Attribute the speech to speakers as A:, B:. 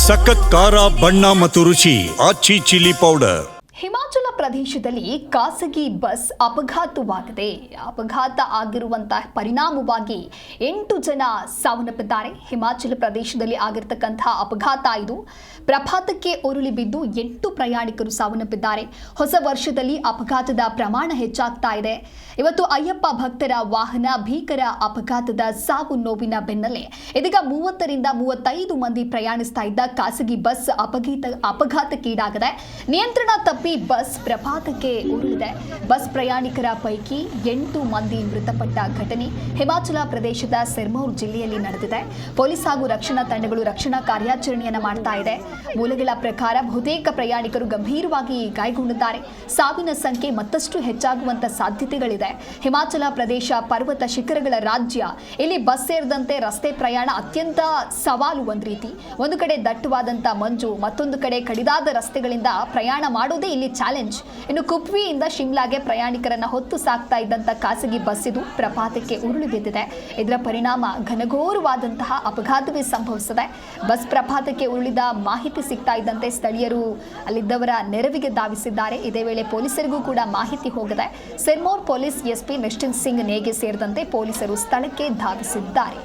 A: ಸಖತ್ ಖಾರ ಬಣ್ಣ ಮತ್ತು ರುಚಿ ಆಚಿ ಚಿಲ್ಲಿ ಪೌಡರ್.
B: ಹಿಮಾಚಲ ಪ್ರದೇಶದಲ್ಲಿ ಖಾಸಗಿ ಬಸ್ ಅಪಘಾತವಾಗಿದೆ. ಅಪಘಾತ ಆಗಿರುವಂತಹ ಪರಿಣಾಮವಾಗಿ 8 ಜನ ಸಾವನ್ನಪ್ಪಿದ್ದಾರೆ. ಹಿಮಾಚಲ ಪ್ರದೇಶದಲ್ಲಿ ಆಗಿರತಕ್ಕಂತಹ ಅಪಘಾತ ಇದು. ಪ್ರಪಾತಕ್ಕೆ ಉರುಳಿ ಬಿದ್ದು 8 ಪ್ರಯಾಣಿಕರು ಸಾವನ್ನಪ್ಪಿದ್ದಾರೆ. ಹೊಸ ವರ್ಷದಲ್ಲಿ ಅಪಘಾತದ ಪ್ರಮಾಣ ಹೆಚ್ಚಾಗ್ತಾ ಇದೆ. ಇವತ್ತು ಅಯ್ಯಪ್ಪ ಭಕ್ತರ ವಾಹನ ಭೀಕರ ಅಪಘಾತದ ಸಾವು ನೋವಿನ ಬೆನ್ನಲ್ಲೇ ಇದೀಗ 30 ರಿಂದ 35 ಮಂದಿ ಪ್ರಯಾಣಿಸ್ತಾ ಇದ್ದ ಖಾಸಗಿ ಬಸ್ ಅಪಘಾತಕ್ಕೀಡಾಗಿದೆ. ನಿಯಂತ್ರಣ ತಪ್ಪಿ ಬಸ್ ಪ್ರಪಾತಕ್ಕೆ ಉರುಳಿದೆ. ಬಸ್ ಪ್ರಯಾಣಿಕರ ಪೈಕಿ 8 ಮಂದಿ ಮೃತಪಟ್ಟ ಘಟನೆ ಹಿಮಾಚಲ ಪ್ರದೇಶದ ಸಿರ್ಮೌರ್ ಜಿಲ್ಲೆಯಲ್ಲಿ ನಡೆದಿದೆ. ಪೊಲೀಸ್ ಹಾಗೂ ರಕ್ಷಣಾ ತಂಡಗಳು ರಕ್ಷಣಾ ಕಾರ್ಯಾಚರಣೆಯನ್ನು ಮಾಡ್ತಾ ಇದೆ. ಮೂಲಗಳ ಪ್ರಕಾರ ಬಹುತೇಕ ಪ್ರಯಾಣಿಕರು ಗಂಭೀರವಾಗಿ ಗಾಯಗೊಂಡಿದ್ದಾರೆ. ಸಾವಿನ ಸಂಖ್ಯೆ ಮತ್ತಷ್ಟು ಹೆಚ್ಚಾಗುವಂತ ಸಾಧ್ಯತೆಗಳಿದೆ. ಹಿಮಾಚಲ ಪ್ರದೇಶ ಪರ್ವತ ಶಿಖರಗಳ ರಾಜ್ಯ. ಇಲ್ಲಿ ಬಸ್ ಸೇರಿದಂತೆ ರಸ್ತೆ ಪ್ರಯಾಣ ಅತ್ಯಂತ ಸವಾಲು. ಒಂದು ಕಡೆ ದಟ್ಟವಾದಂತ ಮಂಜು, ಮತ್ತೊಂದು ಕಡೆ ಕಡಿದಾದ ರಸ್ತೆಗಳಿಂದ ಪ್ರಯಾಣ ಮಾಡೋದೇ ಇಲ್ಲಿ ಚಾಲೆಂಜ್. ಇನ್ನು ಕುಪ್ವಿಯಿಂದ ಶಿಮ್ಲಾಗೆ ಪ್ರಯಾಣಿಕರನ್ನ ಹೊತ್ತು ಸಾಕ್ತಾ ಇದ್ದಂತ ಖಾಸಗಿ ಬಸ್ ಇದು ಪ್ರಪಾತಕ್ಕೆ ಉರುಳಿ ಬಿದ್ದಿದೆ. ಇದರ ಪರಿಣಾಮ ಘನಘೋರವಾದಂತಹ ಅಪಘಾತವೇ ಸಂಭವಿಸಿದೆ. ಬಸ್ ಪ್ರಪಾತಕ್ಕೆ ಉರುಳಿದ ಮಾಹಿತಿ ಸಿಗ್ತಾ ಇದ್ದಂತೆ ಸ್ಥಳೀಯರು ಅಲ್ಲಿದ್ದವರ ನೆರವಿಗೆ ಧಾವಿಸಿದ್ದಾರೆ. ಇದೇ ವೇಳೆ ಪೊಲೀಸರಿಗೂ ಕೂಡ ಮಾಹಿತಿ ಹೋಗಿದೆ. ಸಿರ್ಮೌರ್ ಪೊಲೀಸ್ ಎಸ್ಪಿ ನಿಶ್ಚಿತ್ ಸಿಂಗ್ ನೇಗೆ ಸೇರಿದಂತೆ ಪೊಲೀಸರು ಸ್ಥಳಕ್ಕೆ ಧಾವಿಸಿದ್ದಾರೆ.